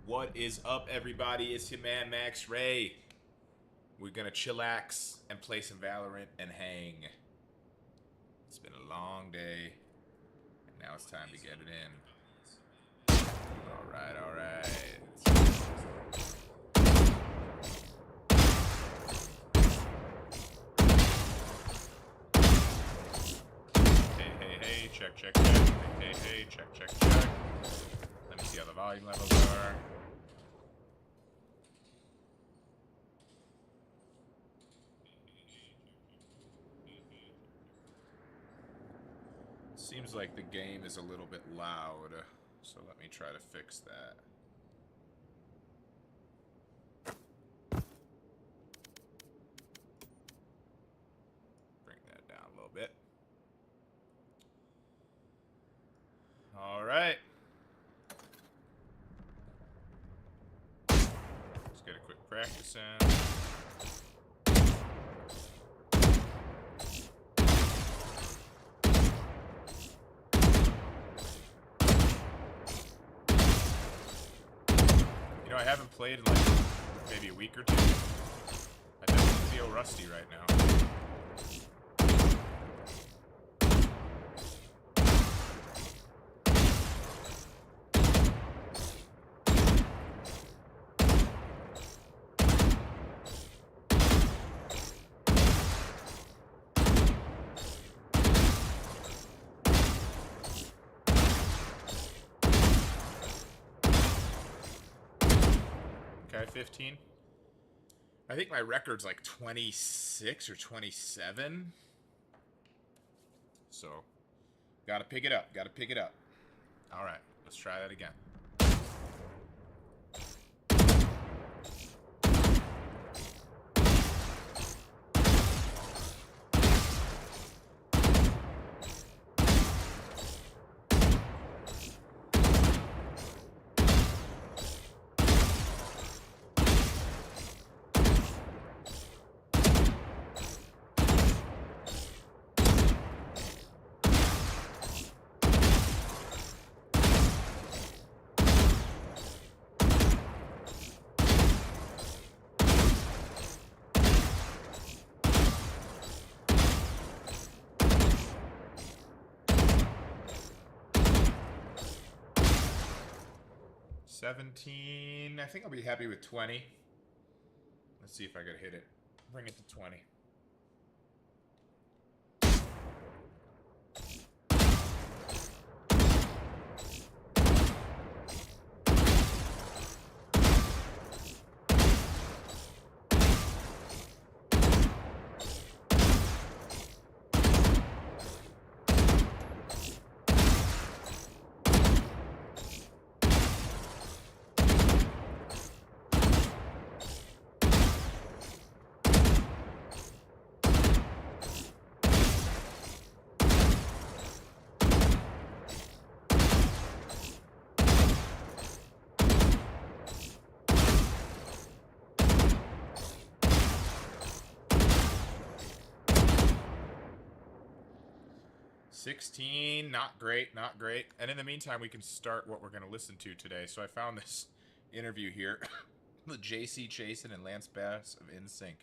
What is up, everybody? It's your man, Max Ray. We're gonna chillax and play some Valorant and hang. It's been a long day, and now it's time to get it in. Alright, alright. Hey, check, check, check. Hey, check, check, check. Let me see how the volume levels are. Seems like the game is a little bit loud, so let me try to fix that. Bring that down a little bit. All right. Let's get a quick practice in. You know, I haven't played in like maybe a week or two. I definitely feel rusty right now. Okay, 15. I think my record's like 26 or 27. So, gotta pick it up, gotta pick it up. Alright, let's try that again. $17. I think I'll be happy with 20. Let's see if I could hit it. Bring it to 20. $16, not great, not great. And in the meantime, we can start what we're going to listen to today. So I found this interview here with JC Chasen and Lance Bass of NSYNC.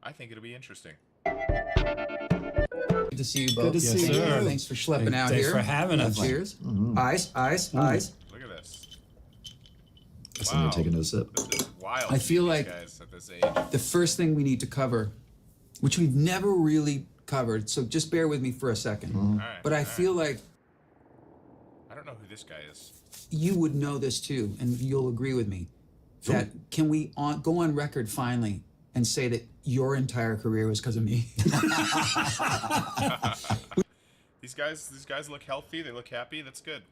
I think it'll be interesting. Good to see you both. Good to see you. Thanks for schlepping out here. Thanks for having us. Cheers. Mm-hmm. Ice. Look at this. Wow. Taking a sip. This is wild. I feel like guys at this age. the first thing we need to cover, which we've never really covered, so just bear with me for a second. Mm-hmm. Right, but I feel like I don't know who this guy is. you would know this too, and you'll agree with me. That can we go on record finally and say that your entire career was because of me? These guys look healthy. They look happy. That's good.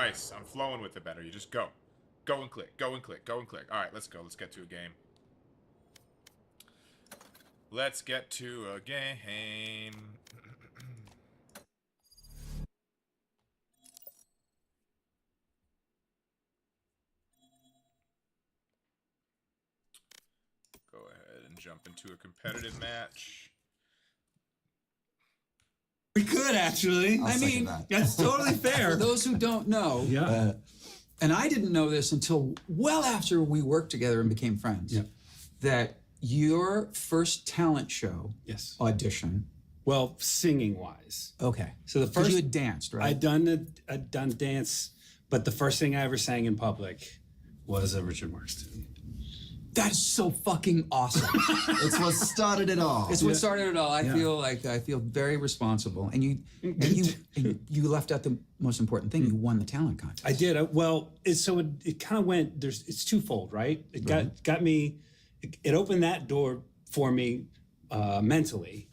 Nice. I'm flowing with it better. You just go. Go and click. Go and click. Go and click. All right, let's go. Let's get to a game. Let's get to a game. Go ahead and jump into a competitive match. We could actually. I'll I second mean, that. that's totally For fair. those who don't know, Yeah. and I didn't know this until well after we worked together and became friends, Yeah. that your first talent show Yes. audition. Well, singing wise. Okay. So the 'Cause first you had danced, right? I'd done dance, but the first thing I ever sang in public was a Richard Marx tune. That is so fucking awesome. It's what started it all. It's what started it all. I Yeah. feel very responsible, and you left out the most important thing. You won the talent contest. I did. It kind of went. It's twofold, right? It got me. It opened that door for me mentally,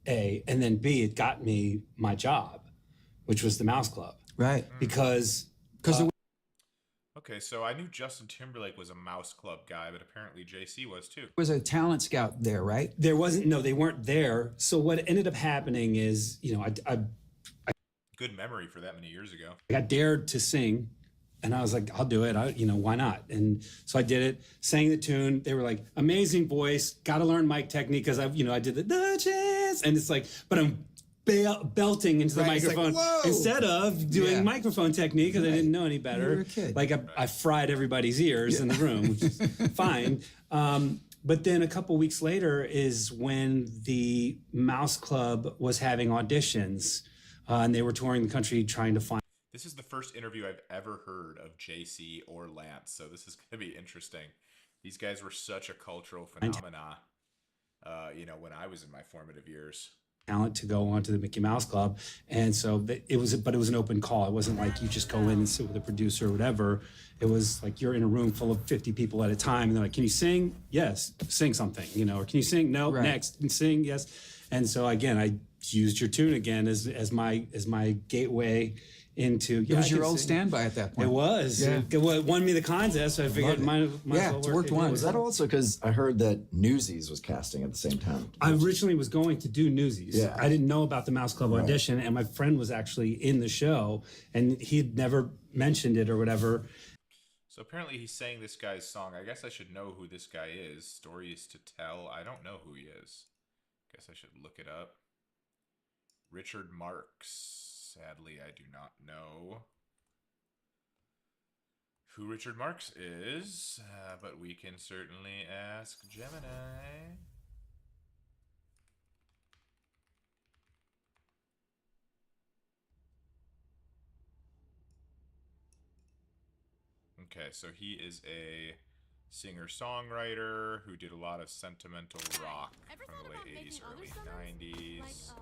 A, and then B, it got me my job, which was the Mouse Club, Right. because Okay, so I knew Justin Timberlake was a Mouse Club guy, but apparently JC was too. There was a talent scout there, right? there wasn't. No, they weren't there. So what ended up happening is, I Good memory for that many years ago. got dared to sing, and I was like, I'll do it. Why not? And so I did it, sang the tune. They were like, amazing voice, got to learn mic technique because I did the chance, and it's like, but I'm belting into the Right, it's like, microphone whoa! instead of doing Yeah. microphone technique because I didn't know any better. You were a kid. Like I fried everybody's ears in the room, which is fine. But then a couple weeks later is when the Mouse Club was having auditions, and they were touring the country trying to find. This is the first interview I've ever heard of JC or Lance, so this is going to be interesting. These guys were such a cultural phenomena, when I was in my formative years. Talent to go on to the Mickey Mouse Club, and so it was an open call. It wasn't like you just go in and sit with a producer or whatever. It was like you're in a room full of 50 people at a time, and they're like, "Can you sing? Yes, sing something." Or "Can you sing? No, Right. next, and sing yes." And so again, I used your tune again as my gateway into. It was your old standby at that point. It was. Yeah. It won me the contest, so I figured might Yeah, as well it's work worked again. once. Was that also because I heard that Newsies was casting at the same time? I originally was going to do Newsies. Yeah. I didn't know about the Mouse Club audition, and my friend was actually in the show, and he'd never mentioned it or whatever. So apparently he's saying this guy's song. I guess I should know who this guy is. Stories to tell. I don't know who he is. Guess I should look it up. Richard Marx. Sadly, I do not know who Richard Marx is, but we can certainly ask Gemini. Okay, so he is a singer-songwriter who did a lot of sentimental rock from the late 80s, early 90s.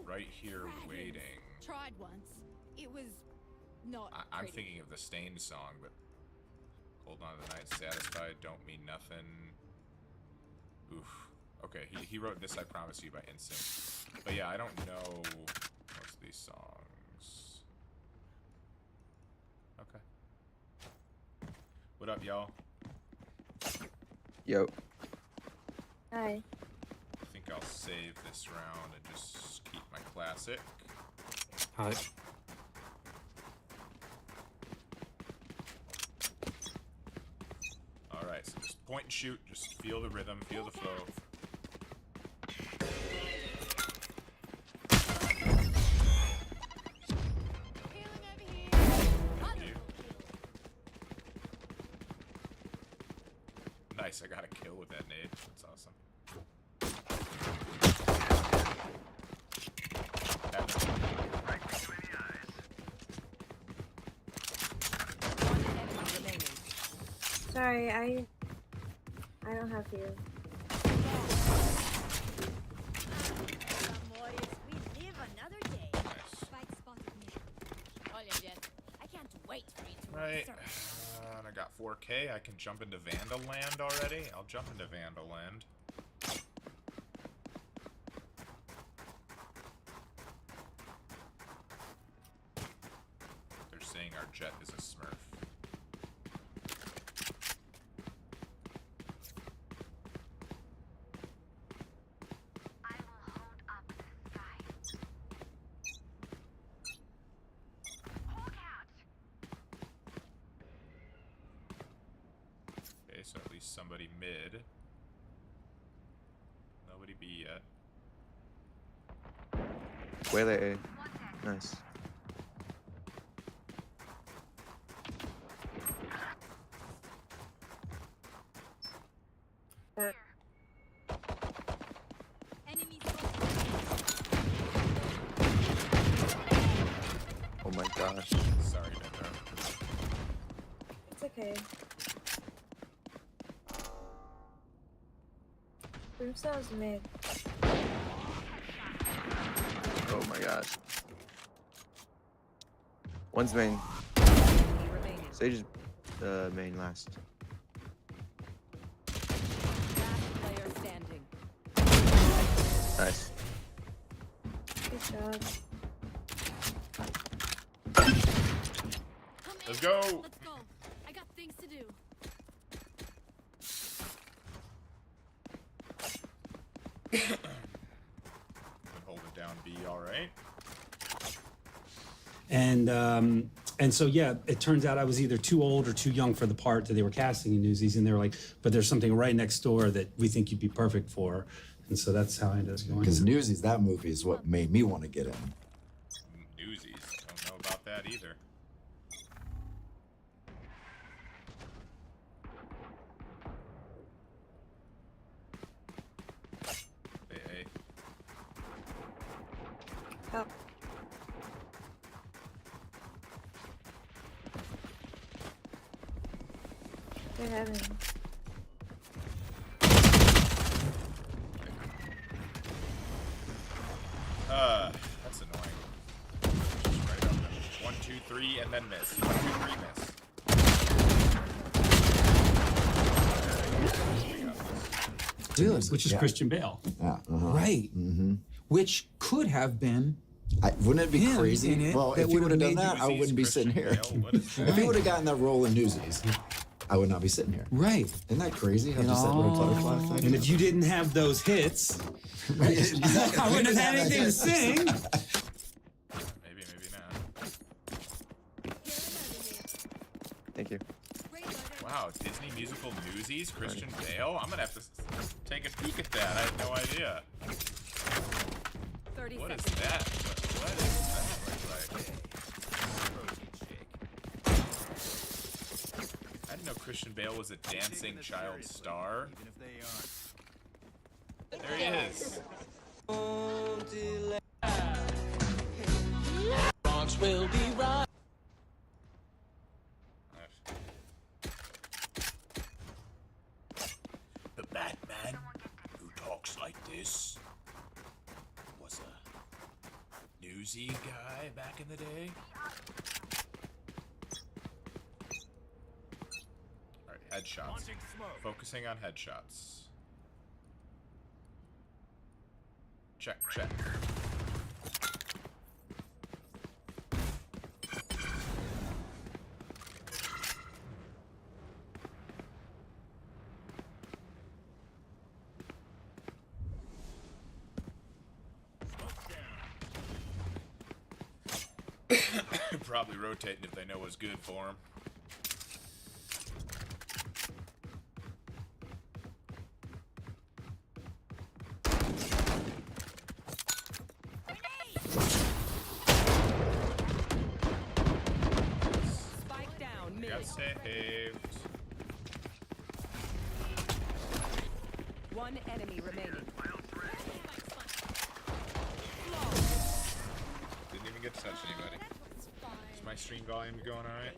Right here, waiting. Tried once. It was not. I'm pretty. thinking of the Stained song, but Hold On to the Night, Satisfied, Don't Mean Nothing. Oof. Okay, he wrote This I Promise You by NSYNC. But yeah, I don't know most of these songs. Okay. What up, y'all? Yo. Hi. I think I'll save this round and just keep my classic. Hi. Alright, so just point and shoot, just feel the rhythm, feel the flow. Thank you. Nice, I got a kill with that nade. That's awesome. Sorry, I don't have to. Right, and I got 4K. I can jump into Vandal Land already. I'll jump into Vandal Land. Jet is a Smurf. Okay, so at least somebody mid. Nobody B yet. Where A. Nice. Enemies. Oh my gosh. Sorry, Metro. It's okay. Brimstone's mid. Oh my gosh. One's main. Sage is main last. Last player standing. Nice. Good job. Let's go! Let's go. I got things to do. Hold it down B, alright. And so yeah, it turns out I was either too old or too young for the part that they were casting in Newsies, and they were like, "But there's something right next door that we think you'd be perfect for," and so that's how I ended up going. Because Newsies, that movie is what made me want to get in. Newsies. Don't know about that either. Hey. Oh. They're having. That's annoying. Just right up there. 1, 2, 3, and then miss. 1, 2, 3, miss. Really? which is Yeah. Christian Bale. Yeah. Uh-huh. Right. Which could have been. Wouldn't it be Him crazy? in it Well, that if he would have would've done made that, I Newsies, wouldn't be sitting Christian here. Bale, what is that? If he would have gotten that role in Newsies, I would not be sitting here. Right. Isn't that crazy? How It just that little all- butterfly effect? And if you didn't have those hits, Exactly. I wouldn't have had anything to sing. Maybe, maybe not. Thank you. Wow, Disney musical Newsies, Christian Bale? I'm gonna have to take a peek at that. I had no idea. 30 What is seconds. that? What is that look like? I didn't know Christian Bale was a dancing child star. There he is. The Batman who talks like this was a newsy guy back in the day. Alright, headshots. Focusing on headshots. Check, check. Probably rotating if they know what's good for them. Spike down mid. Got saved. One enemy remaining. Didn't even get to touch anybody. Is my stream volume going alright?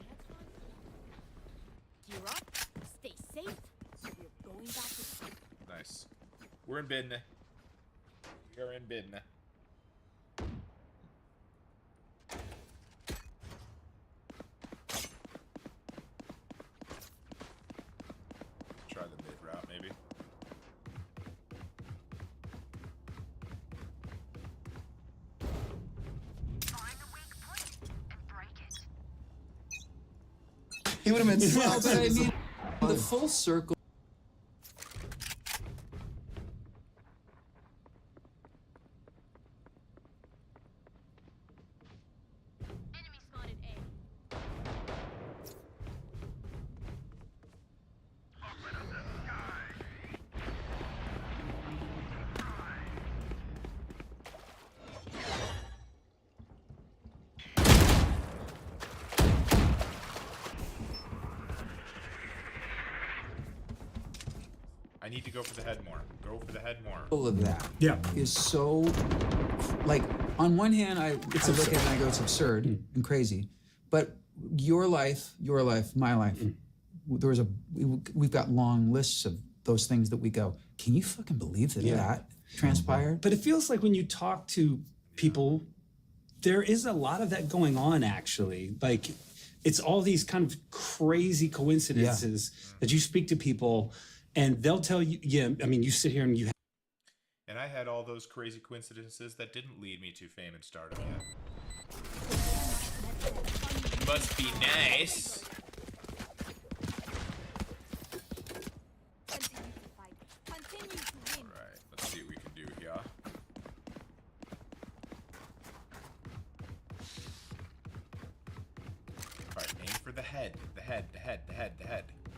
Gear up. Stay safe. We're going back to Nice. We're in bin. We are in bin. Try the mid route, maybe. He would have been so Well, but I mean, the full circle. Enemy spotted A. I need to go for the head more. Go for the head more. All of that Yeah. is so, like, on one hand, I look at it and I go, it's absurd and crazy, but your life, my life, there was we've got long lists of those things that we go, can you fucking believe that that transpired? But it feels like when you talk to people, there is a lot of that going on, actually. Like, it's all these kind of crazy coincidences that you speak to people and they'll tell you, I mean, you sit here and you And I had all those crazy coincidences that didn't lead me to fame and stardom yet. Must be nice. Continue to fight. Continue to win. Alright, let's see what we can do here. Alright, aim for the head. The head.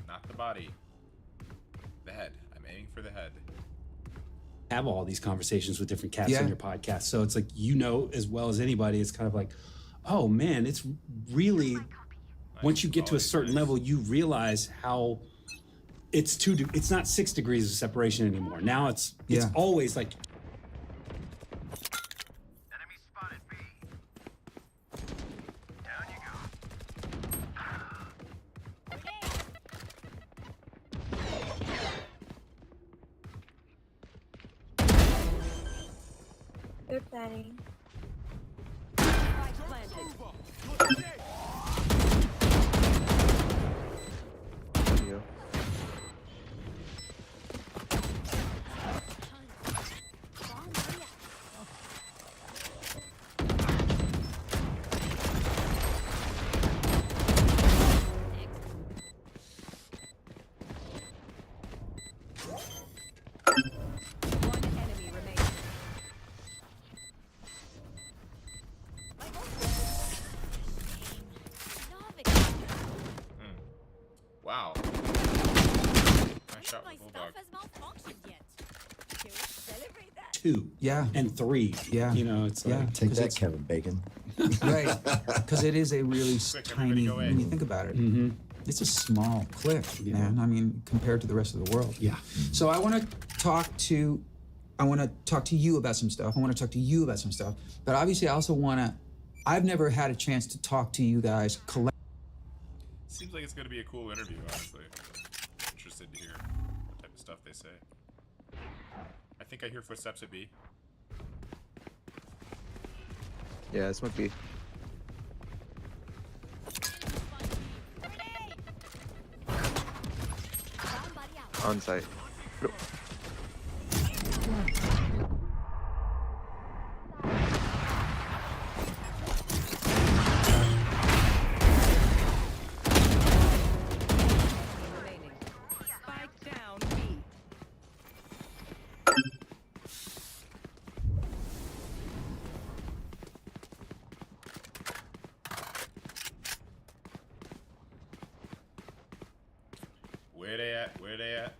Not the body. The head. I'm aiming for the head. have all these conversations with different cats Yeah. on your podcast. So it's like, you know, as well as anybody, it's kind of like, oh man, it's really, once you get to a certain level, you realize how it's not 6 degrees of separation anymore. Now it's Yeah. always like, Enemy spotted B. Down you go. They're planning. Spike planted. There you go. One enemy remaining. Wow. Nice shot My with stuff Bulldog. has malfunctioned yet. Can we celebrate that? 2 Yeah. and 3. Yeah. You know, it's Yeah. like, Take 'Cause that, it's- Kevin Bacon. Right, because it is a really Quick, everybody tiny, go in. when you think about it, it's a small clip, man. I mean, compared to the rest of the world. yeah. So I want to talk to you about some stuff. I want to talk to you about some stuff. But obviously, I also want to. I've never had a chance to talk to you guys collectively. Seems like it's going to be a cool interview, honestly. Interested to hear what type of stuff they say. I think I hear footsteps at B. Yeah, this might be. Grenade! Somebody out. On site. Remaining. Spike down B. Where they at? Where they at?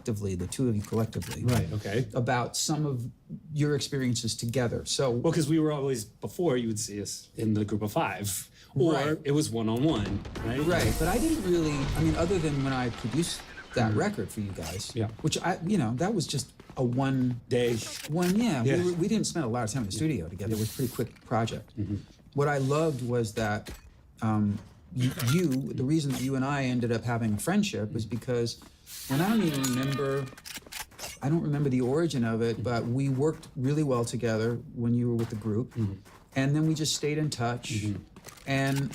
The two of you collectively, Right. Okay. about some of your experiences together. So, Well, because we were always, before you would see us in the group of 5, or Right. it was one-on-one, right? right, but I didn't really. I mean, other than when I produced that record for you guys, Yeah. which that was just a one. Day. Yeah. Yeah. We didn't spend a lot of time in the studio together. It was a pretty quick project. What I loved was that the reason that you and I ended up having a friendship was because, and I don't remember the origin of it, but we worked really well together when you were with the group. And then we just stayed in touch. And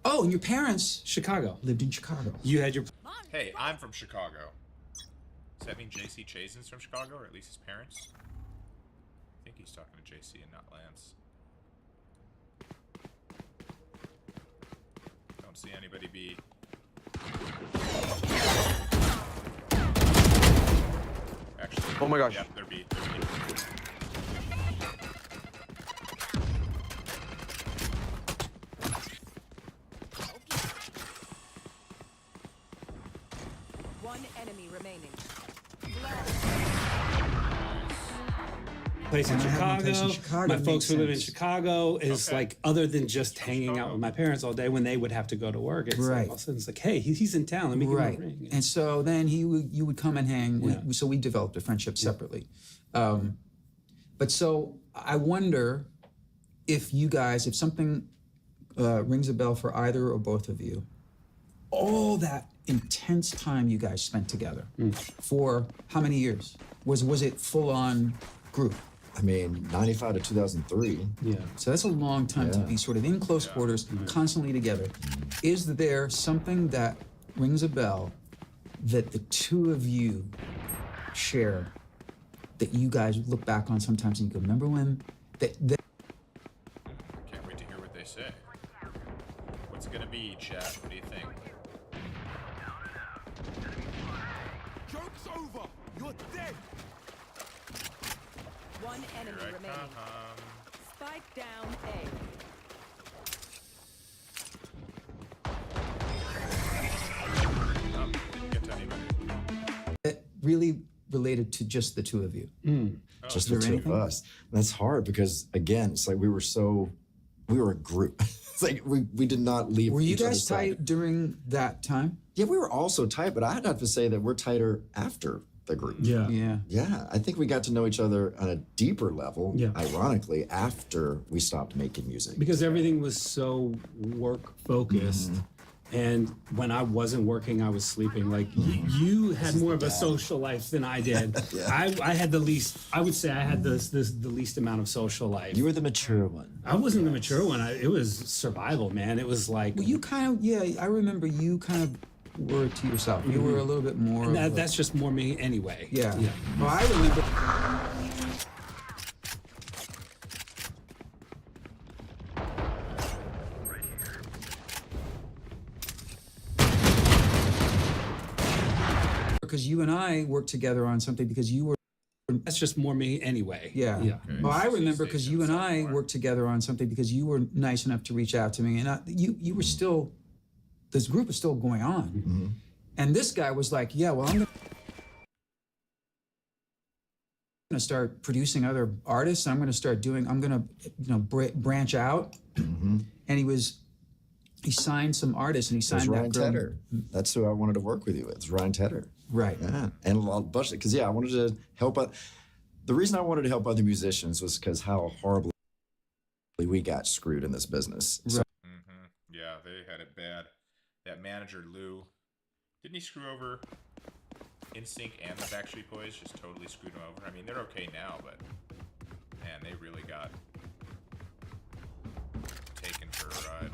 and your parents Chicago. lived in Chicago. You had your Hey, I'm from Chicago. Does that mean JC Chasen's from Chicago, or at least his parents? I think he's talking to JC and not Lance. Don't see anybody B. Actually, Oh my gosh. Yeah, they're B. They're B. One enemy remaining. Place in And I have my Chicago. place in Chicago, My it folks who makes live in sense. Chicago is Okay. like, other than just hanging out with my parents all day when they would have to go to work. It's Right. like, all of a sudden it's like, hey, he's in town. Let me give Right. him a ring. And so then you would come and hang. Yeah. So we developed a friendship separately. But so I wonder if you guys, if something rings a bell for either or both of you, all that intense time you guys spent together for how many years? Was it full on group? I mean, 95 to 2003. Yeah. So that's a long time to Yeah. be sort of in close quarters, constantly together. Is there something that rings a bell that the two of you share that you guys look back on sometimes and you go, remember when that Can't wait to hear what they say. What's it gonna be, chat? What do you think? Joke's over. You're dead. One enemy Here I remaining. come. Spike down A. Didn't get to anybody. that really related to just the two of you? Just Is the there two anything? of us. And that's hard because, again, it's like we were a group. It's like we did not leave. Were you each other's guys side. tight during that time? Yeah, we were also tight, but I'd have to say that we're tighter after the group. Yeah. Yeah. Yeah, I think we got to know each other on a deeper level, Yeah. ironically, after we stopped making music. Because everything was so work focused. And when I wasn't working, I was sleeping. Like you had more of a social life than I did. I had the least. I would say I had the least amount of social life. You were the mature one. I wasn't the mature one. It was survival, man. It was like Well, you kind of, yeah, I remember you kind of were to yourself. You were a little bit more. of a- that's just more me anyway. yeah. Yeah. Well, I remember. Because you and I worked together on something because you were. That's just more me anyway. Yeah. Yeah. Well, I So remember you because stayed you and so I far. worked together on something because you were nice enough to reach out to me, and you were still. This group was still going on, and this guy was like, "Yeah, well, I'm going to start producing other artists. I'm going to start doing. I'm going to, branch out." And he signed some artists, and he It was signed Ryan that girl. Tedder. That's who I wanted to work with you with. It's Ryan Tedder. Right. Yeah, and a lot of budget. Because I wanted to help out. The reason I wanted to help other musicians was because how horribly we got screwed in this business. So Yeah, they had it bad. That manager Lou, didn't he screw over NSYNC and the Backstreet Boys? Just totally screwed them over. I mean, they're okay now, but man, they really got taken for a ride.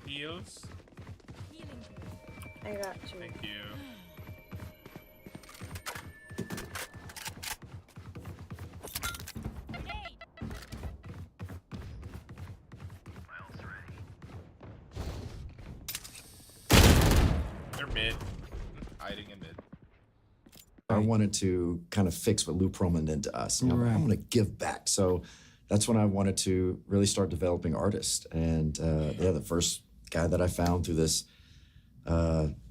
Heals. I got you. Thank you. They're mid. Hiding in mid. I wanted to kind of fix what Lou Pearlman did to us. Right. I'm going to give back. So that's when I wanted to really start developing artists. And the first guy that I found through this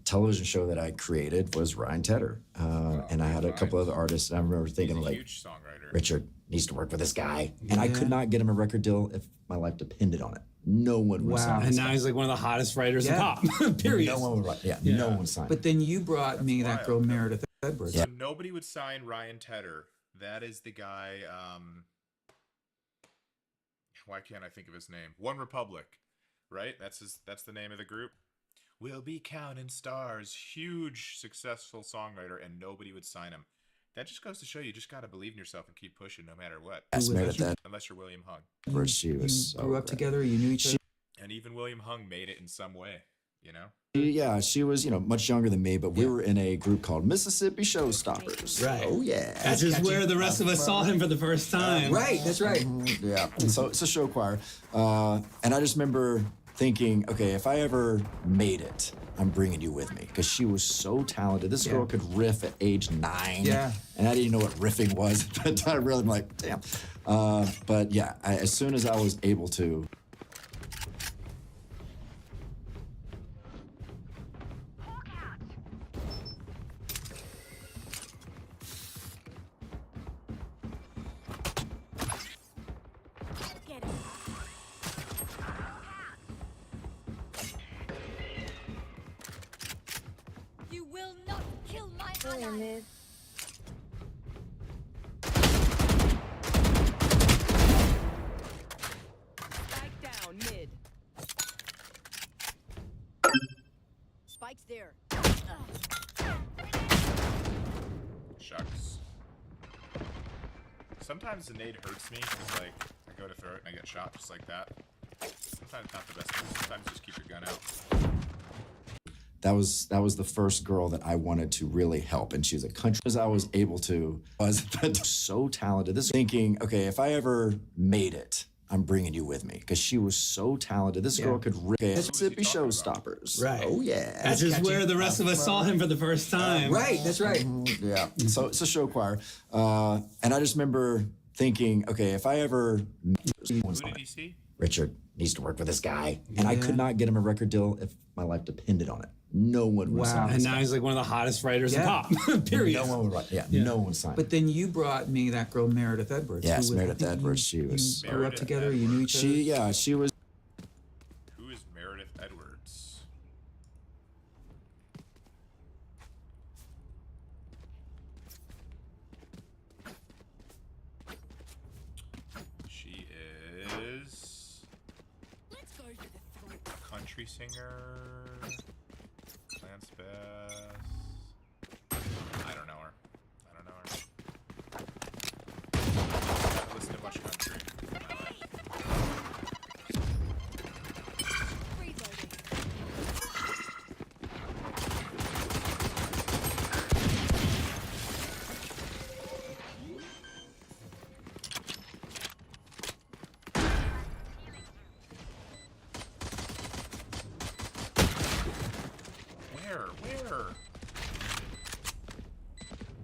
television show that I created was Ryan Tedder. And I had a couple other artists. And I remember He's thinking, a like, huge songwriter. Richard needs to work with this guy. And I Yeah. could not get him a record deal if my life depended on it. No one would Wow. sign And this now guy. he's like one of the hottest writers Yeah. in pop. Period. No one would write. Yeah, Yeah. no one signed. But then you brought me that wild. girl Meredith Edwards. So nobody would sign Ryan Tedder. That is the guy. Why can't I think of his name? One Republic, right? That's the name of the group. We'll be counting stars. Huge, successful songwriter, and nobody would sign him. That just goes to show you just got to believe in yourself and keep pushing no matter what. Yes, Meredith Unless you're William Hung. Edwards, she You was so grew up great. together. You knew each other. And even William Hung made it in some way, you know? Yeah, she was, much younger than me, but we were in a group called Mississippi Showstoppers. Right. Oh, yeah. That's just where the rest of us saw him for the first time. Right. That's right. Yeah. So it's a show choir. And I just remember thinking, okay, if I ever made it, I'm bringing you with me. Because she was so talented. This girl could riff at age 9. Yeah. And I didn't know what riffing was at that time. Really, I'm like, damn. But yeah, as soon as I was able to, Get it. You will not kill my Really, ally. mid. Spike down mid. Spike's there. Shucks. Sometimes the nade hurts me because, like, I go to throw it and I get shot just like that. Sometimes not the best. Sometimes just keep your gun out. that was the first girl that I wanted to really help, and she's a country. As I was able to, was so talented. This thinking, okay, if I ever made it, I'm bringing you with me because she was so talented. This girl could riff. Mississippi Showstoppers. Right. Oh yeah. That's just where the rest of us saw him for the first time. Right. That's right. Yeah. So it's a show choir, and I just remember thinking, okay, if I ever Who did he see? Richard needs to work with this guy, and I could not get him a record deal if my life depended on it. No one would sign And this now guy. he's like one of the hottest writers in Yeah. pop. Period. No one would write. Yeah, no one would sign. But then you brought me that girl Meredith Edwards. Yes, who was- I Meredith think Edwards, she was- You grew up Meredith together. You knew each other. she was. Who is Meredith Edwards? She is Let's go to the throat. country singer. Lance Bass. I don't know her. I don't know her. I've listened to much country in my life. Reloading. Where?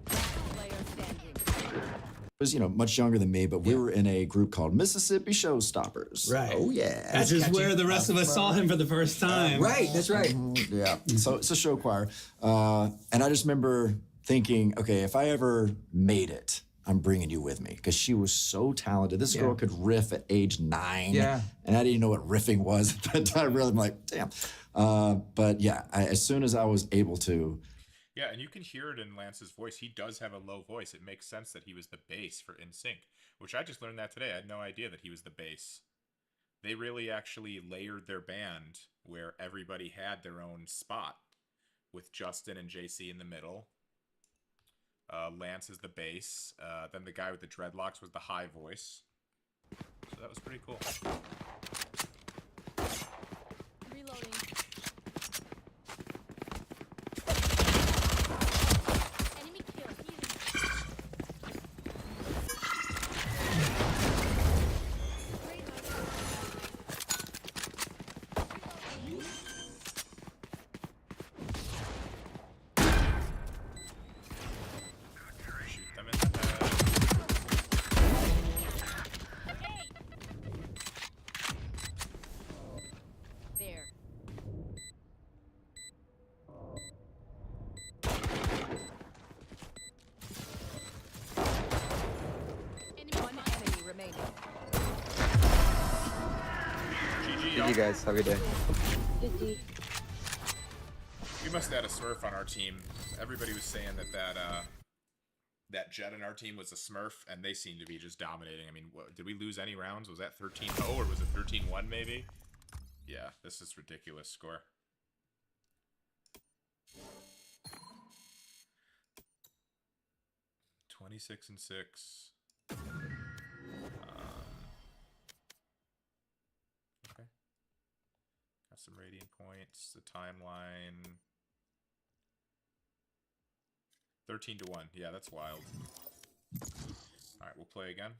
Player standing. Was much younger than me, but we were in a group called Mississippi Showstoppers. Right. Oh yeah. That's just where the rest of us saw him for the first time. Right. That's right. Yeah. So it's a show choir, and I just remember thinking, okay, if I ever made it, I'm bringing you with me because she was so talented. This girl could riff at age 9. Yeah. And I didn't know what riffing was at that time. Really, I'm like, damn. But yeah, as soon as I was able to. Yeah, and you can hear it in Lance's voice. He does have a low voice. It makes sense that he was the bass for NSYNC, which I just learned that today. I had no idea that he was the bass. They really actually layered their band where everybody had their own spot, with Justin and JC in the middle. Lance is the bass. Then the guy with the dreadlocks was the high voice. So that was pretty cool. Reloading. Enemy kill. Healing. Shoot them in the head. There. One enemy remaining. GG, GG, y'all. guys. Have a good day. GG. We must have had a Smurf on our team. Everybody was saying that Jet in our team was a Smurf, and they seem to be just dominating. I mean, did we lose any rounds? Was that 13-0 or was it 13-1 maybe? Yeah, this is ridiculous score. 26 and 6. Okay. Got some radiant points. The timeline. 13 to 1. Yeah, that's wild. All right, we'll play again.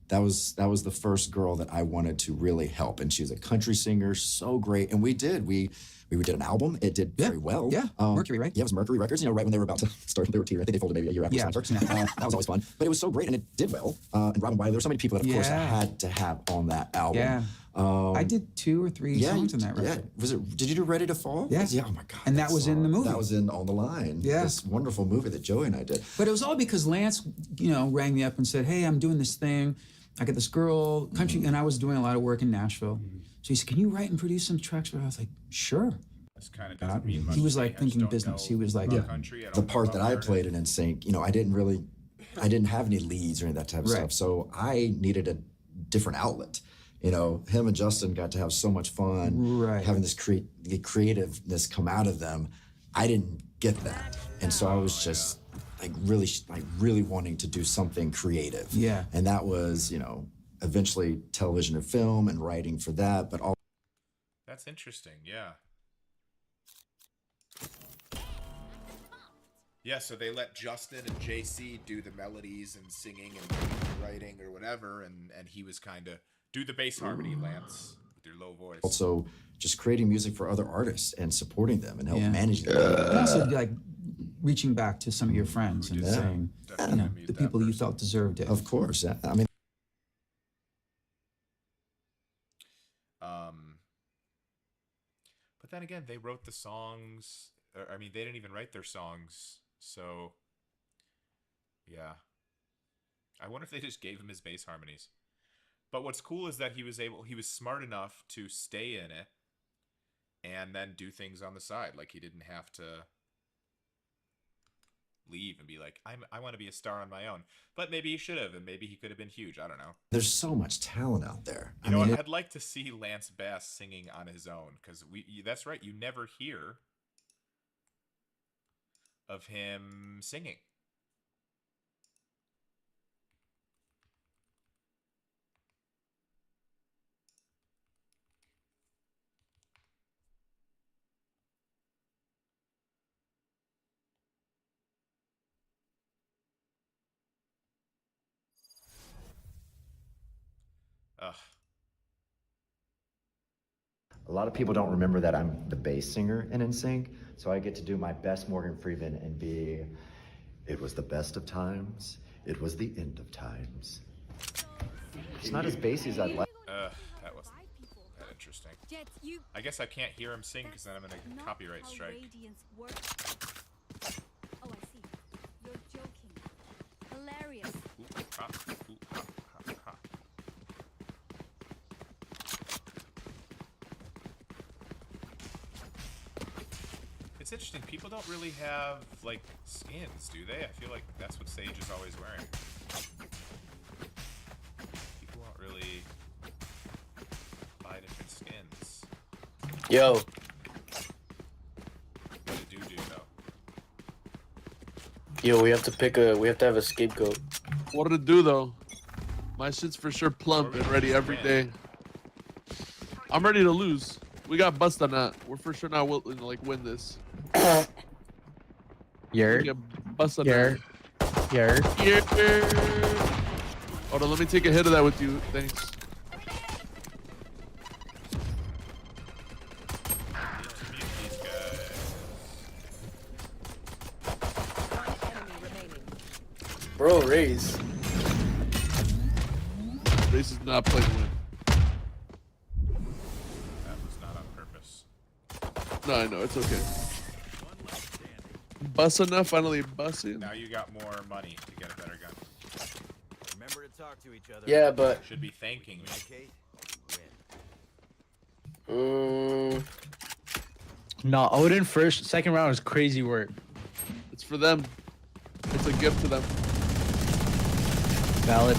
That was the first girl that I wanted to really help, and she was a country singer, so great. And we did an album. It did very well. Yeah, Mercury, right? Yeah, it was Mercury Records. You know, right when they were about to start, they were teetering. I think they folded maybe a year after. Yeah, That was always fun. But it was so great, and it did well. And Robin Wiley, there were so many people that, of course, I Yeah. had to have on that album. Yeah. I did 2 or 3 songs in that record. Yeah. Did you do Ready to Fall? Yeah. Yeah. Oh my God. And that was in the movie. That was in On the Line. Yeah. This wonderful movie that Joey and I did. But it was all because Lance, rang me up and said, "Hey, I'm doing this thing. I got this girl, country," and I was doing a lot of work in Nashville. So he said, "Can you write and produce some tracks for her?" I was like, "Sure." This kind of doesn't mean much. He was to me. like I just thinking don't business. know He was like, about country. I don't The know part about that I Valorant. played in NSYNC, I didn't have any leads or any of that type of Right. stuff. So I needed a different outlet. Him and Justin got to have so much fun Right. having this the creativeness come out of them. I didn't get that. And so I was just really wanting to do something creative. Yeah. And that was, eventually television and film and writing for that, but all That's interesting. Yeah. Yeah, so they let Justin and JC do the melodies and singing and writing or whatever, and he was kind of do the bass harmony, Lance, with your low voice. also just creating music for other artists and supporting them and help Yeah. managing them. And also, like, reaching back to some of your friends and did saying, Definitely gonna mute the that people you person. felt deserved it. Of course. I mean, But then again, they wrote the songs. They didn't even write their songs. So, yeah. I wonder if they just gave him his bass harmonies. But what's cool is that he was smart enough to stay in it and then do things on the side. Like, he didn't have to leave and be like, I want to be a star on my own. But maybe he should have, and maybe he could have been huge. I don't know. there's so much talent out there. You know what? I'd like to see Lance Bass singing on his own, because that's right, you never hear of him singing. Ugh. A lot of people don't remember that I'm the bass singer in NSYNC, so I get to do my best Morgan Freeman and be, it was the best of times, it was the end of times. It's not as bassy as I'd like. That wasn't that interesting. Jet, you I guess I can't hear him sing because then I'm gonna not copyright how strike. radiance works. Oh, I see. You're joking. Hilarious. Ooh, ha, ooh, ha, ha, ha. It's interesting. People don't really have like skins, do they? I feel like that's what Sage is always wearing. People don't really buy different skins. Yo, What do though? yo, we have to have a scapegoat. What did it do though? My shit's for sure plump and ready every day. I'm ready to lose. We got bust on that. We're for sure not willing to like win this. Yer, We get bust on yer, yer. that. Yeah. Hold on, let me take a hit of that with you. Thanks. These guys. One enemy remaining. Bro, Raze. Race is not playing to win. That was not on purpose. No, I know, it's okay. Bust enough, finally busting. Now you got more money to get a better gun. Remember to talk to each other. Yeah, but Should be thanking me. Communicate, win. No, Odin second round was crazy work. It's for them. It's a gift to them. Valid.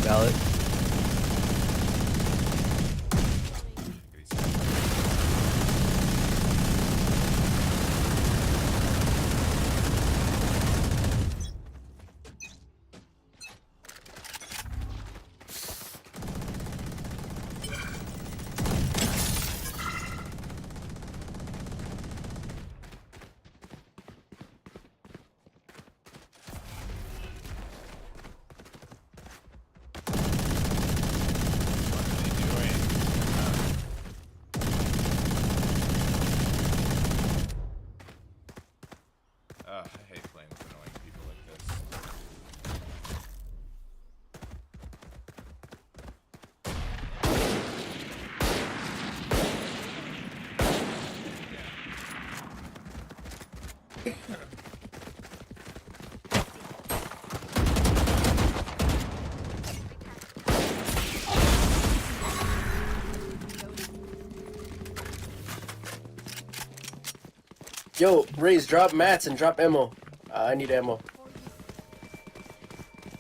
Yo, Raze, drop mats and drop ammo. I need ammo.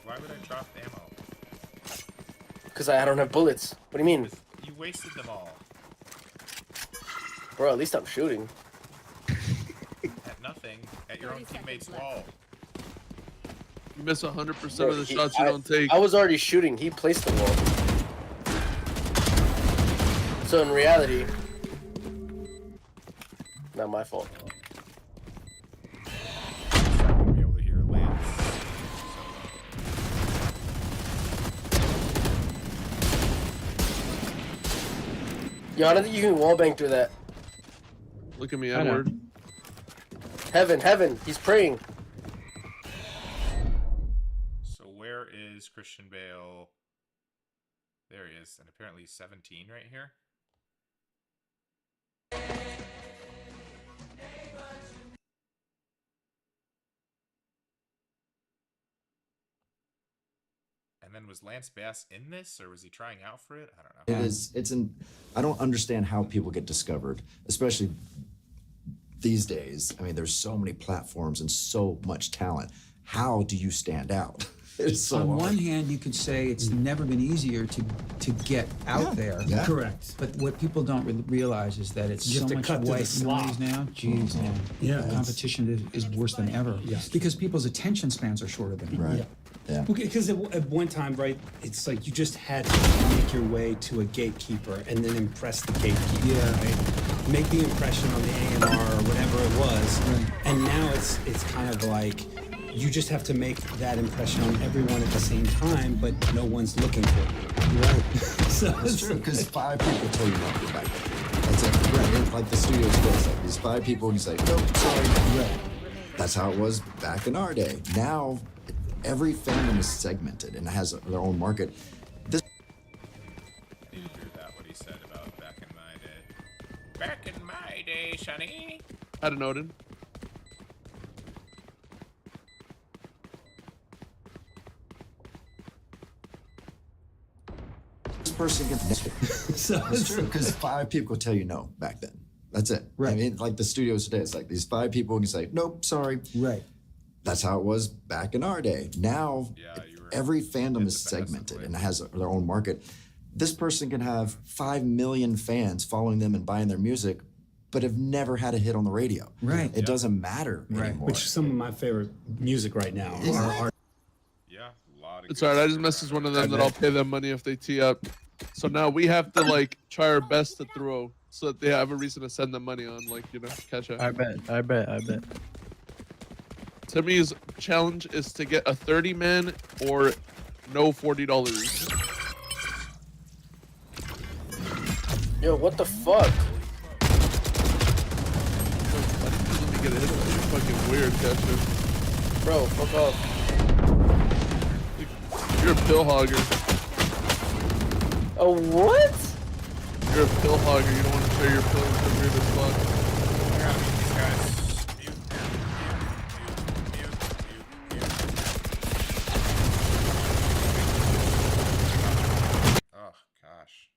Why would I drop ammo? Because I don't have bullets. What do you mean? You wasted them all. Bro, at least I'm shooting. At nothing. At your own teammate's wall. You miss 100% Bro, of the shots you don't take. I was already shooting. He placed the wall. So in reality, not my fault. I won't be able to hear Lance. Yo, I don't think you can wallbang through that. Look at me, I know. Edward. Heaven, he's praying. So where is Christian Bale? There he is, and apparently he's 17 right here. And then was Lance Bass in this, or was he trying out for it? I don't know. It is. I don't understand how people get discovered, especially these days. I mean, there's so many platforms and so much talent. How do you stand out? It's so On hard. one hand, you could say it's never been easier to get out there. Yeah. Correct. But what people don't realize is that it's You so have to much cut through the white slop. noise now. Jeez, man. Yeah, The it's- competition is worse than ever. Yeah. Because people's attention spans are shorter than ever. Right. Yeah. Because at one time, right, it's like you just had to make your way to a gatekeeper and then impress the gatekeeper, Yeah. right? Make the impression on the A&R or whatever it was. Right. And now it's kind of like you just have to make that impression on everyone at the same time, but no one's looking for you. Right. So It's true, because 5 people tell you not to back there. That's it. Right. Like the studio skills. Like these 5 people, and you say, nope, sorry. Right. That's how it was back in our day. Now, every fandom is segmented and has their own market. This I need to hear that, what he said about back in my day. Back in my day, Shani. Had an Odin. person gets So It's true, because 5 people tell you no back then. That's it. Right. I mean, like the studios today, it's like these 5 people can say, nope, sorry. Right. That's how it was back in our day. Now, Yeah, you were every fandom is independent, segmented right? and has their own market. This person can have 5 million fans following them and buying their music, but have never had a hit on the radio. Right. It doesn't matter Right. anymore. which is some of my favorite music right now. Are Yeah, a lot of It's good alright. I just stuff messaged around. one of them that I'll pay them money if they tee up. So now we have to like try our best to throw so that they have a reason to send them money on, like, you know, cash out. I bet. Timmy's challenge is to get a 30-man or no $40. Yo, what the fuck? Let me get a hit. You're fucking weird, Casher. Bro, fuck off. You're a pill hogger. Oh, what? You're a pill hogger. You don't want to share your pills. You're weird as fuck. I gotta mute these guys. Mute, mute. Oh gosh.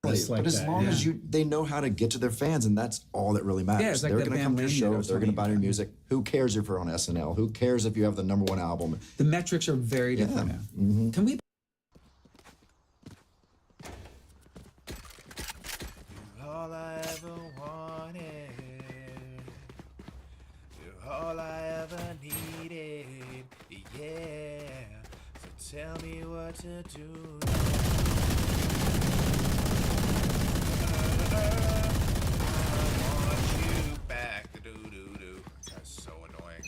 Just like but as that, long yeah. as they know how to get to their fans, and that's all that really matters. Yeah, it's like they're that going to come to your Van Lane that I shows. was They're going to telling buy you your about. music. Who cares if you're on SNL? Who cares if you have the #1 album? The metrics are very different Yeah. now. Mhm. Can we? All I ever wanted. You're all I ever needed. Yeah. So tell me what to do I want you back. Do-do-do-do. That's so annoying.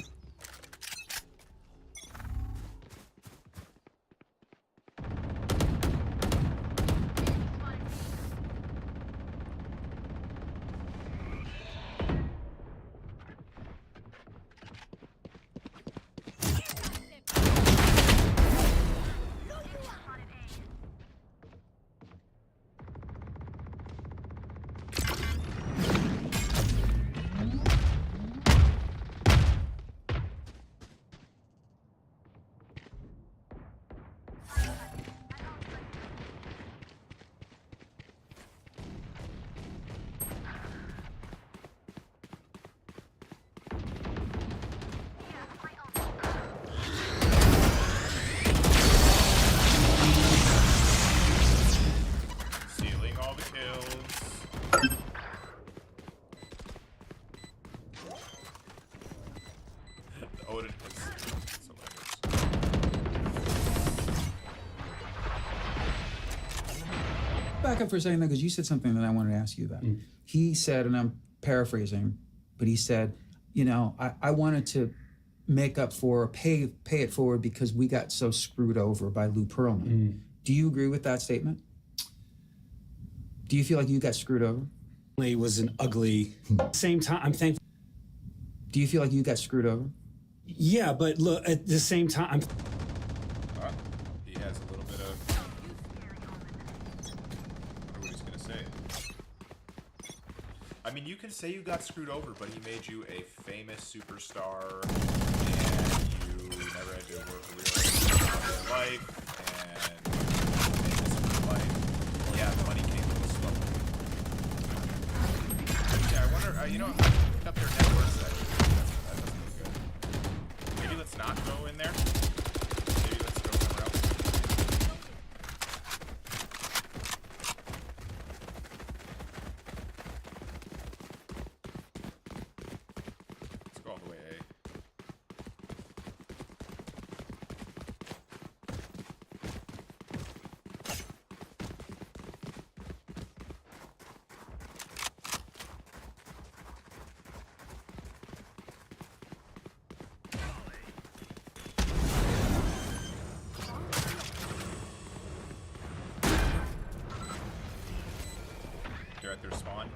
Odin is hilarious. Back up for a second though, because you said something that I wanted to ask you about. He said, and I'm paraphrasing, but he said, you know, I wanted to make up for, pay it forward because we got so screwed over by Lou Pearlman. Do you agree with that statement? Do you feel like you got screwed over? It was an ugly. Same time, I'm thankful. Do you feel like you got screwed over? Yeah, but look, at the same time, He has a little bit of. I wonder what he's gonna say. I mean, you can say you got screwed over, but he made you a famous superstar, and you never had to work a real life, and famous for life. Yeah, the money came a little slow. Yeah, I wonder. You know, look up their net worth. That doesn't look good. Maybe let's not go in there. Maybe let's go somewhere else. Let's go all the way A. They're at their spawn.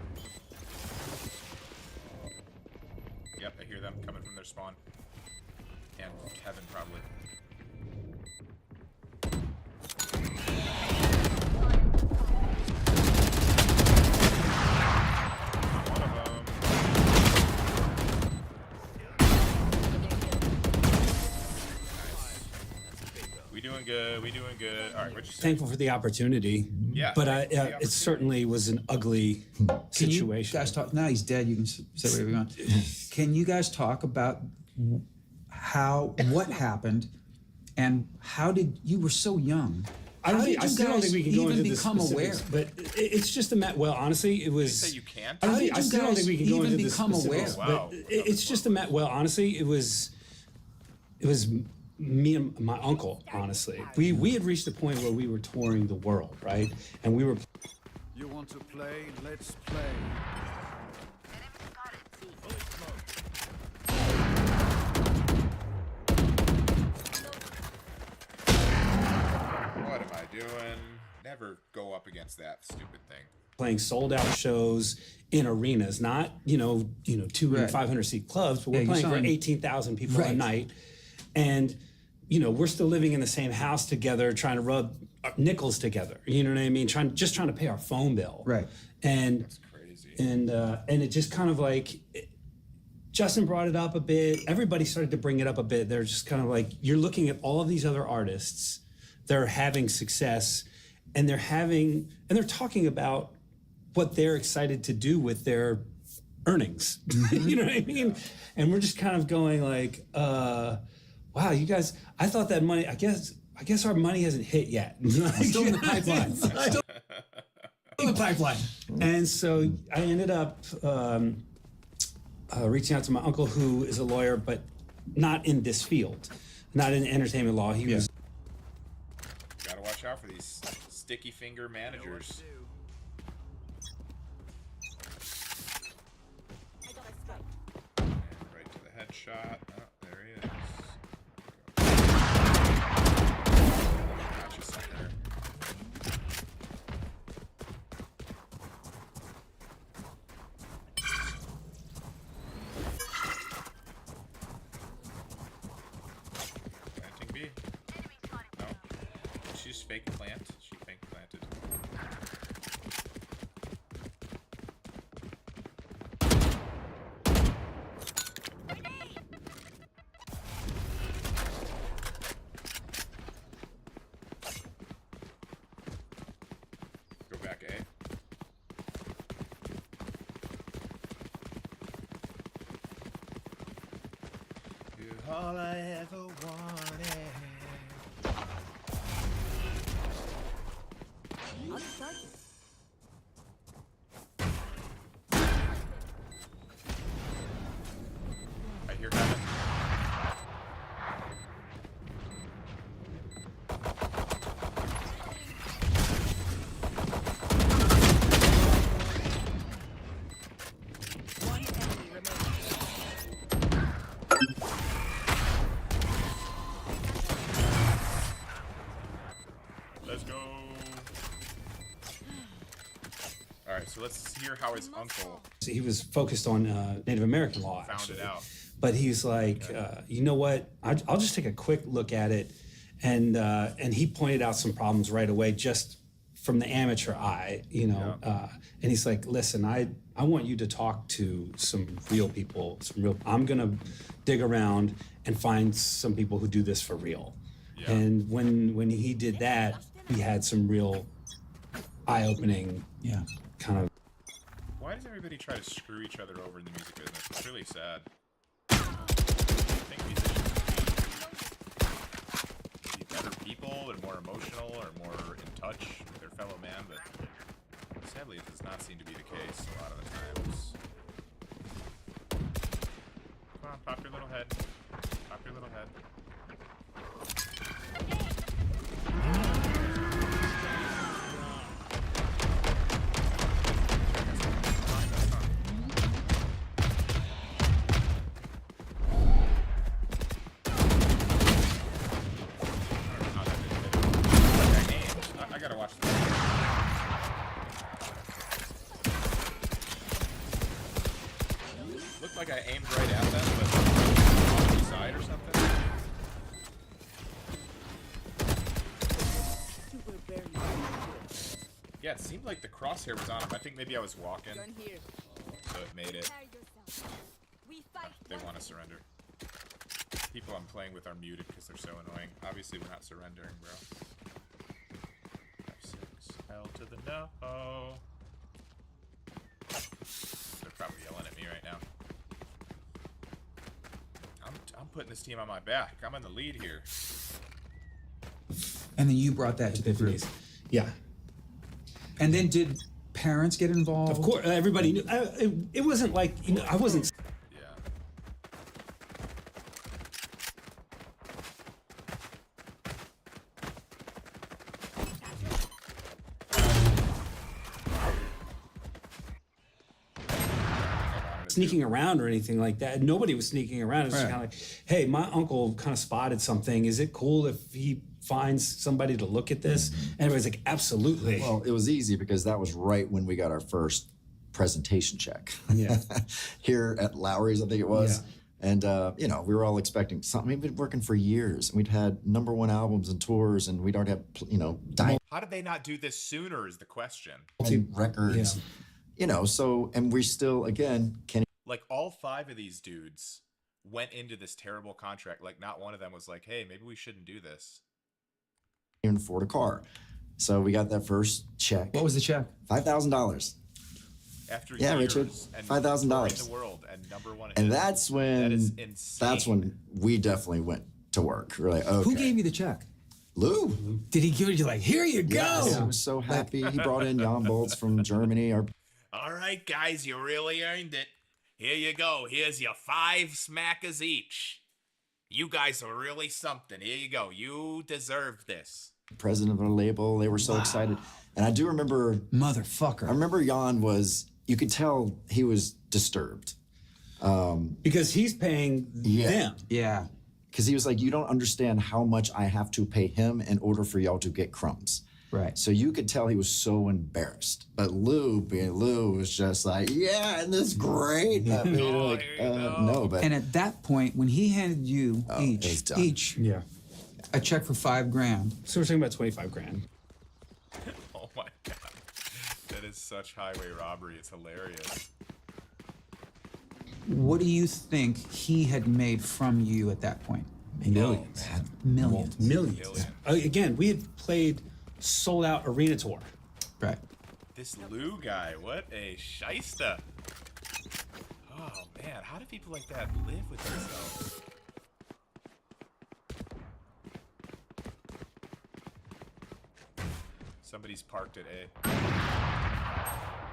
Yep, I hear them coming from their spawn. And heaven, probably. One of them. Nice. We doing good. We doing good. All right, what you say? thankful for the opportunity. Yeah, But thankful for the it opportunity. certainly was an ugly Can you situation. guys talk? Now he's dead. You can say whatever you want. Can you guys talk about what happened, and how did you were so young? I don't How think, did I you still don't guys think we can go even into the become specifics, aware? but it's just a well, honestly, it You was. say you can't? I don't How think, did I you still don't guys think we can go even into the become specifics, aware? Wow. but it's just a well, honestly, it was me and my uncle. Honestly, we had reached a point where we were touring the world, right, and we were. You want to play? Let's play. What am I doing? Never go up against that stupid thing. Playing sold out shows in arenas, not 200 Right. and 500 seat clubs, but Yeah, we're you're playing for selling- 18,000 people a Right. night, and we're still living in the same house together, trying to rub nickels together. You know what I mean? Trying to pay our phone bill. Right. And It's crazy. and it just kind of like. Justin brought it up a bit. Everybody started to bring it up a bit. They're just kind of like, you're looking at all of these other artists that are having success, and they're talking about what they're excited to do with their earnings. You know what I mean? And we're just kind of going like, wow, you guys, I thought that money, I guess our money hasn't hit yet. Still in the pipeline. Still in the pipeline. And so I ended up reaching out to my uncle, who is a lawyer, but not in this field, not in entertainment law. He was. Gotta watch out for these sticky finger managers. I got a strike. And right to the headshot. Oh, there he is. Gotcha, sucker. Planting B. No. She's fake plant. She fake planted. Go back A. You're all I ever wanted. I'll start you. let's hear how his uncle So he was focused on Native American law, found actually. it out. But he's like, you know what? I'll just take a quick look at it, and he pointed out some problems right away, just from the amateur eye, you know. And he's like, listen, I want you to talk to some real people, I'm gonna dig around and find some people who do this for real. Yeah. And when he did that, we had some real eye-opening, kind of. Why does everybody try to screw each other over in the music business? It's really sad. I think musicians would be better people and more emotional or more in touch with their fellow man, but sadly it does not seem to be the case a lot of the times. Come on, pop your little head. Pop your little head. I gotta watch this. Looked like I aimed right at them, but on the side or something. Yeah, it seemed like the crosshair was on him. I think maybe I was walking, so it made it. They want to surrender. People I'm playing with are muted because they're so annoying. Obviously, we're not surrendering, bro. F6, L to the no. They're probably yelling at me right now. I'm putting this team on my back. I'm in the lead here. And then you brought that to the group. Yeah. And then did parents get involved? Of course, everybody knew. It wasn't like, you know, I wasn't. Yeah. Sneaking around or anything like that. Nobody was sneaking around. It was just kind of like, hey, my uncle kind of spotted something. Is it cool if he finds somebody to look at this? And everybody's like, absolutely. Well, it was easy because that was right when we got our first presentation check. Yeah. Here at Lowry's, I think it was. Yeah. And, you know, we were all expecting something. We'd been working for years. We'd had #1 albums and tours, and we'd already have, you know, How did they not do this sooner is the question. records. Yeah. You know, so, and we still, again, can't Like, all 5 of these dudes went into this terrible contract. Like, not one of them was like, hey, maybe we shouldn't do this. even afford a car. So we got that first check. What was the check? $5,000. After Yeah, years Richard, and $5,000. in the world and #1. And that's when that is insane. that's when we definitely went to work. We're like, okay. Who gave you the check? Lou. Did he give it to you like, here you go? Yes, I was so happy. He brought in Jan Bolts from Germany. All right, guys, you really earned it. Here you go. Here's your 5 smackers each. You guys are really something. Here you go. You deserve this. President of our label. They were so excited. And I do remember, Motherfucker. I remember Jan was, you could tell he was disturbed. Because he's paying them. Yeah. Because he was like, you don't understand how much I have to pay him in order for y'all to get crumbs. Right. So you could tell he was so embarrassed. But Lou, being Lou, was just like, yeah, and this is great. I mean, like, no, but. And at that point, when he handed you each Yeah. a check for $5,000, So we're talking about 25 grand. Oh my god. That is such highway robbery. It's hilarious. what do you think he had made from you at that point? Millions. Millions. Millions. Again, we had played sold out arena tour. Right. This Lou guy, what a shyster. Oh man, how do people like that live with themselves? Somebody's parked at A. Oh,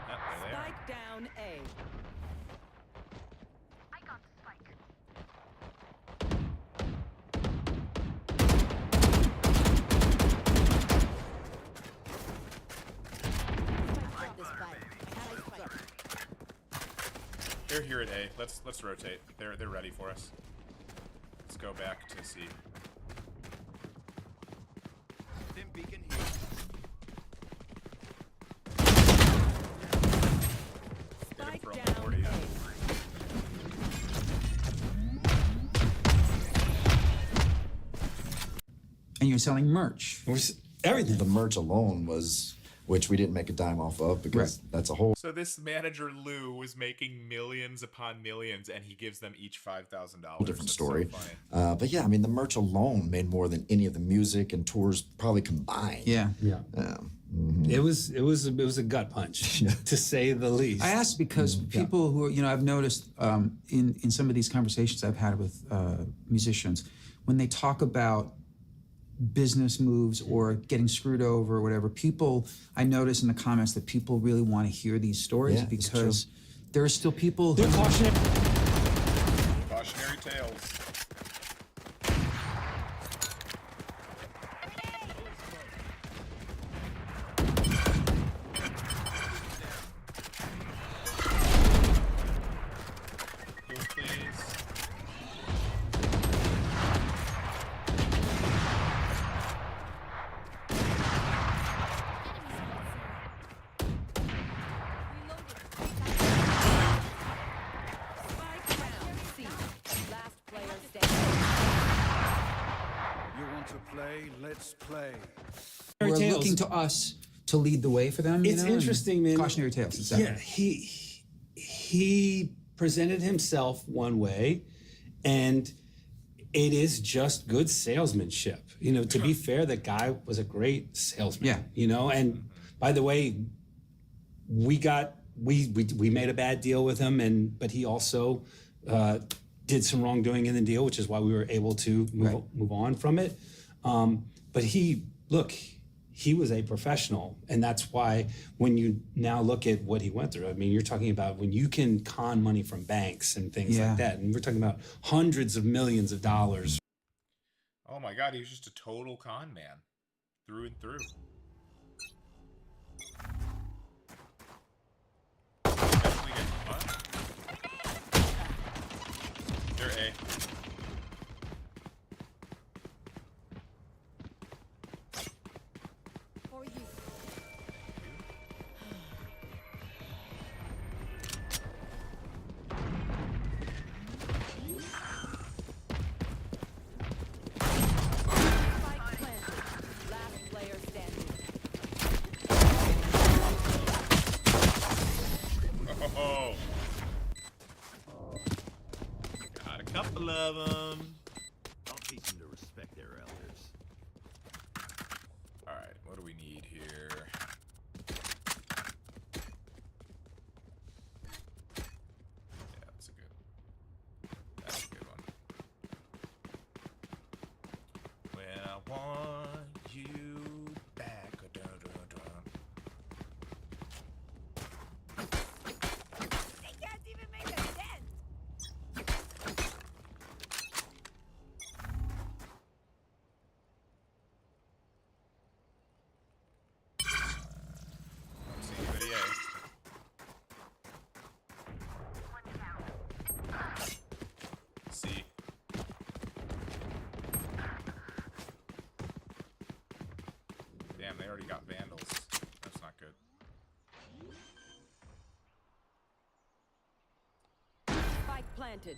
there they are. Spike down A. They're here at A. Let's rotate. They're ready for us. Let's go back to C. And you're selling merch. Everything. The merch alone was, which we didn't make a dime off of because that's a whole So this manager Lou was making millions upon millions, and he gives them each $5,000. different That's story. So funny. But yeah, I mean, the merch alone made more than any of the music and tours probably combined. Yeah. Yeah. It was a gut punch, to say the least. I asked because people who are, I've noticed in some of these conversations I've had with musicians, when they talk about business moves or getting screwed over or whatever, I notice in the comments that people really want to hear these stories because there are still people who... Cautionary tales. Let's play. Who are looking to us to lead the way for them. It's interesting, man. Cautionary tales. Exactly. Yeah, he presented himself one way, and it is just good salesmanship. To be fair, the guy was a great salesman. Yeah. And by the way, we made a bad deal with him, but he also did some wrongdoing in the deal, which is why we were able to move on from it. But he was a professional, and that's why when you now look at what he went through, I mean, you're talking about when you can con money from banks and things like that, and we're talking about hundreds of millions of dollars. Oh my God, he was just a total con man, through and through. They're A. Couple of them. I'll teach them to respect their elders. All right, what do we need here? Yeah, that's a good one. When I want you back. They can't even make a dent. Damn, they already got vandals. That's not good. Spike planted.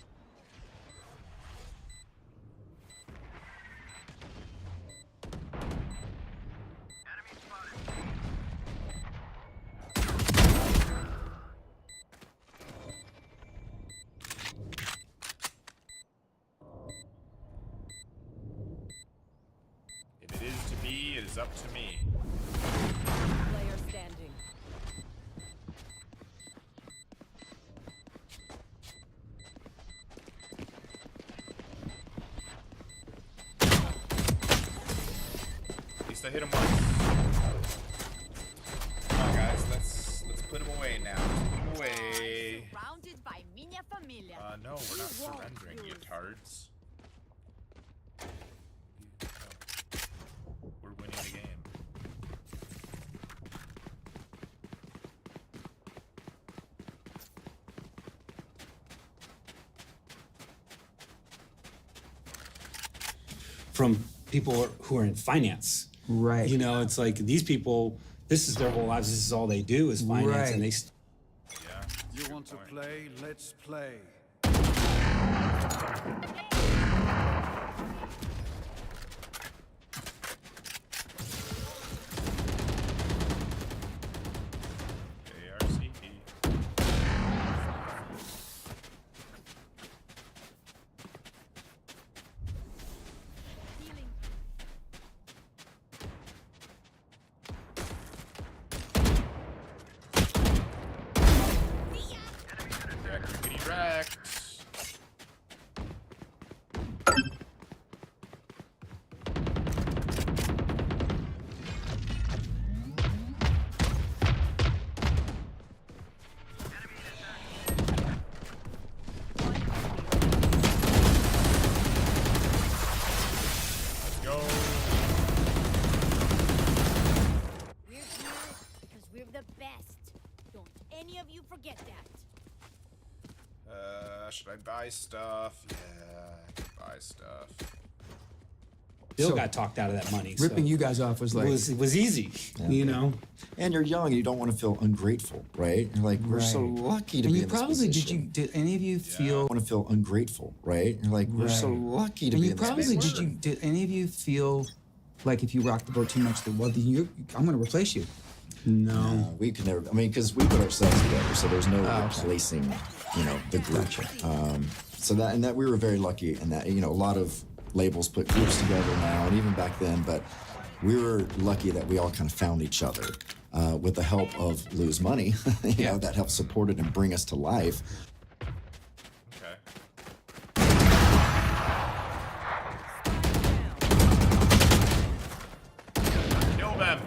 If it is to be, it is up to me. Player standing. At least I hit him once. Come on, guys, let's put him away now. Put him away. Surrounded by minha família. No, we're not surrendering, you tards. We're winning the game. From people who are in finance. Right. It's like these people, this is their whole lives. This is all they do is finance. And they... Yeah. You want to play? Let's play. Get that. Should I buy stuff? Yeah, I can buy stuff. Bill So, got talked out of that money. Ripping so you guys off was like, it was easy, you know. And you're young, and you don't want to feel ungrateful, right? You're like, we're so Right. lucky to and be you in this probably position. did any of you feel Want to feel ungrateful, right? You're like, we're so Right. lucky to and be you in this probably position. did any of you feel like if you rocked the boat too much, that well, then I'm going to replace you. No. We could never. I mean, because we put ourselves together, so there's no okay. replacing, the group. So that we were very lucky in that. A lot of labels put groups together now, and even back then. But we were lucky that we all kind of found each other with the help of Lose Money. That helped support it and bring us to life. Okay. Kill them.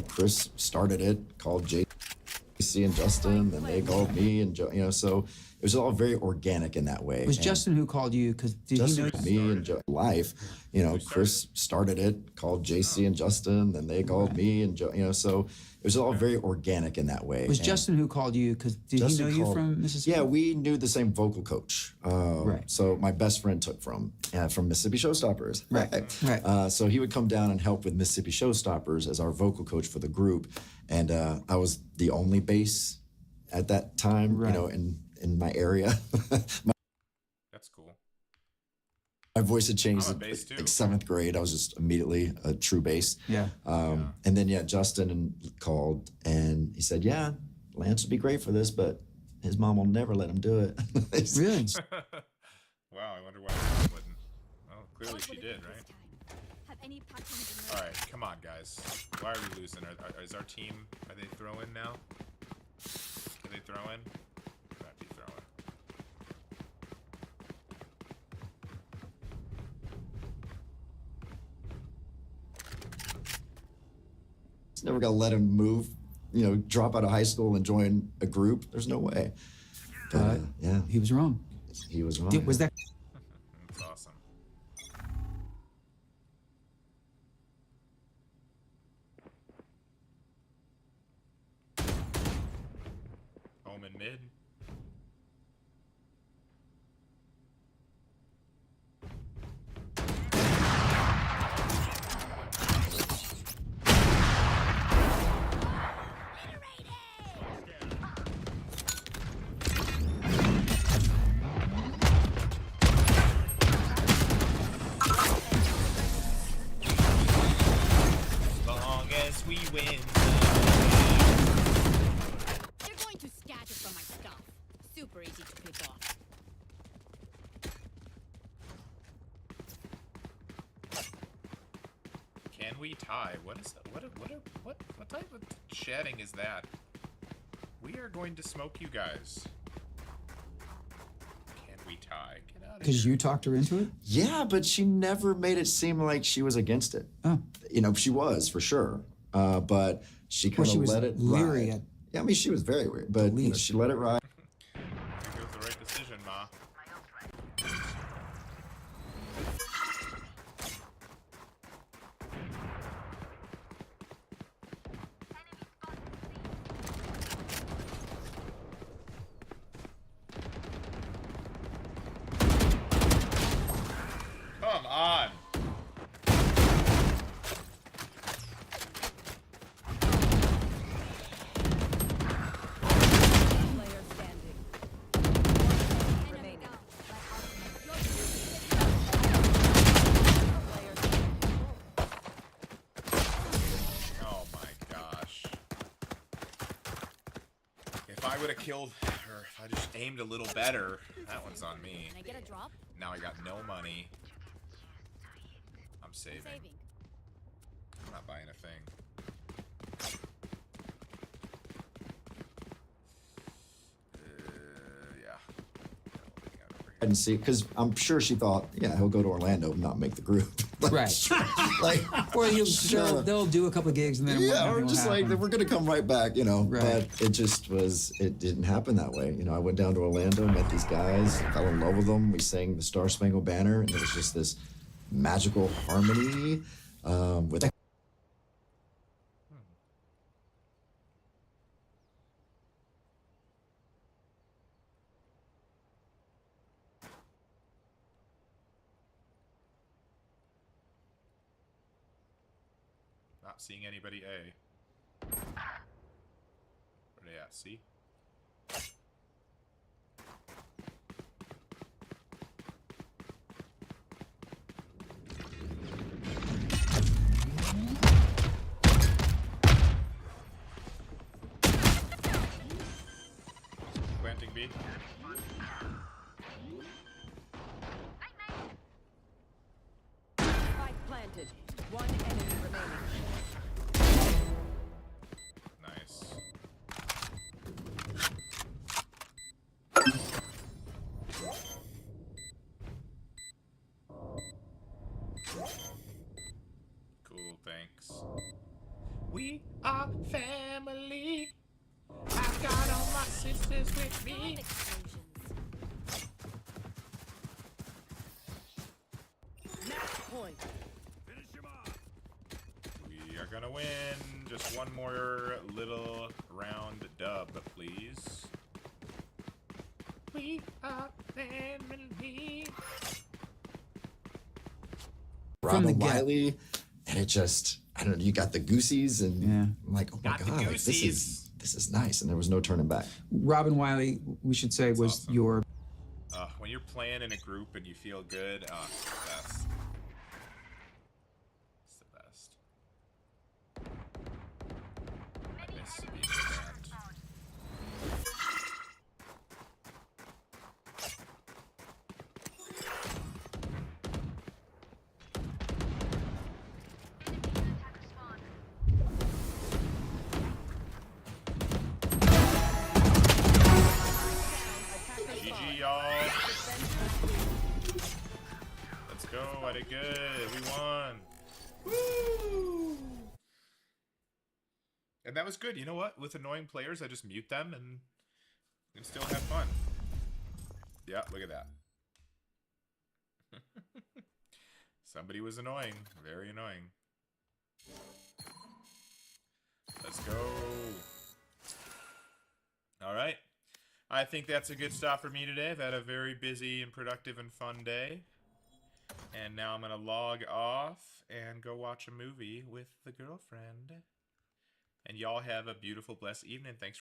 Chris started it, called JC and Justin, then they called me and Joe. So it was all very organic in that way. Was And Justin who called you? Because did Justin, he know? me and Joe life, Chris started it, called JC and Justin, then they called me and Joe. So it was all very organic in that way. Was And Justin who called you? Because did Justin he know you called- from Mississippi? Yeah, we knew the same vocal coach. Right. So my best friend took from Mississippi Showstoppers. Right. So he would come down and help with Mississippi Showstoppers as our vocal coach for the group, and I was the only bass at that time. Right. In my area. That's cool. My voice had changed I'm a in bass too. like 7th grade. I was just immediately a true bass. Yeah. And then Justin called and he said, "Yeah, Lance would be great for this, but his mom will never let him do it." Really? Wow, I wonder why she wouldn't. Well, clearly she did, right? Have any patterns in All right, come on, guys. Why are we losing? Is our team? Are they throwing now? Are they throwing? Might be throwing. Never gonna let him move, drop out of high school and join a group. There's no way. But, yeah, He was wrong. he was wrong. Was that? That's awesome. Home and mid. As long as we win. They're going to scatter from my stuff. Super easy to pick off. Can we tie? What is that? What type of chatting is that? We are going to smoke you guys. Can we tie? Get out of Because here. you talked her into it? Yeah, but she never made it seem like she was against it. Oh. She was for sure, but she kind she of was let it leery ride. at Yeah, I mean, she was very weird, but least. she let it ride. I think it was the right decision, Ma. Come on. Player standing. Remaining. Player standing. Oh my gosh. If I would have killed her, if I just aimed a little better, that one's on me. Can I get a drop? Now I got no money. I'm saving. Saving. I'm not buying a thing. Yeah. Looking out over and see, because I'm sure she thought, yeah, he'll go to Orlando and not make the group. Like, Right. Like, Or sure. they'll do a couple of gigs and then Yeah, nothing or will just like happen. we're gonna come right back, you know. Right. But it just was. It didn't happen that way. You know, I went down to Orlando, met these guys, fell in love with them. We sang the Star Spangled Banner, and it was just this magical harmony with. Not seeing anybody A. Where they at? C? Planting B. Spike planted. One enemy remaining. Nice. Cool, thanks. We are family. I've got all my sisters with me. Match point. We are gonna win. Just one more little round dub, please. We are family. From the Robin get. Wiley, and it just, I don't know, you got the goosies, and Yeah. I'm like, oh my Got the god, like, goosies. this is nice, and there was no turning back. Robin Wiley, we should say, was awesome. your When you're playing in a group and you feel good, it's the best. It's the best. I miss being in a band. GG, y'all. Let's go. I did good. We won. Woo! And that was good. You know what? With annoying players, I just mute them and we can still have fun. Yeah, look at that. Somebody was annoying. Very annoying. Let's go. All right. I think that's a good stop for me today. I've had a very busy and productive and fun day. And now I'm going to log off and go watch a movie with the girlfriend. And y'all have a beautiful, blessed evening. Thanks.